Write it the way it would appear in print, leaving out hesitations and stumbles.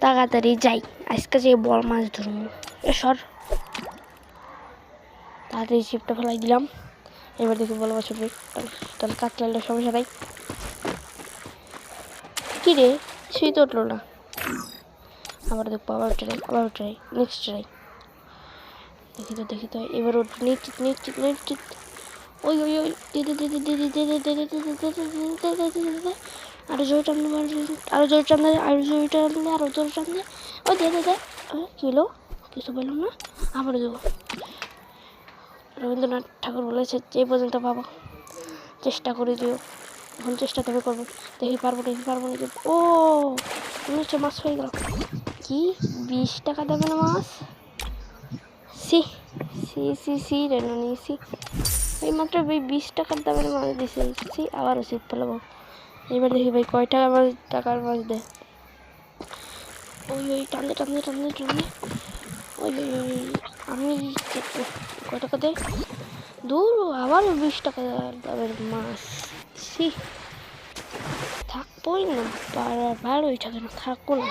তাড়াতাড়ি যাই, আজকে যে বড় মাছ ধরবো। সর, তাড়াতাড়ি ছিপটা ফেলাই দিলাম। এবার দেখি বড় মাছ উঠবে, তাহলে কাতলাটা সমস্যা নাই। কি রে, কিছুই তো উঠলো না। আবার দেখবো, আবার ট্রাই নেক্সট ট্রাই। দেখি তো এবার উঠ, নিশ্চিত। ওই আরো জোরে টান দে, আরো জোরে টান দে। ও দে কি হলো, কিছু বললাম না, আবার দেবো। রবীন্দ্রনাথ ঠাকুর বলেছে যে পর্যন্ত পাবো চেষ্টা করে দিও। এখন চেষ্টা তবে করবো, দেখি পারবো না। ও মনে হচ্ছে মাছ হয়ে গেল। কি 20 টাকা দেবে না মাছ? সি রেনানি সি, এই মাত্র 20 টাকার দামের মাছ দিছে। আবারও ছিপ ফেলাবো। এবার দেখি ভাই কয় টাকার মাছ দেয়। ওই টানলে ওই আমি কয় টাকা দেয় দূর, আবারও 20 টাকা দামের মাছ। সি থাকবোই না, ভালোই থাকে না, থাকবো না।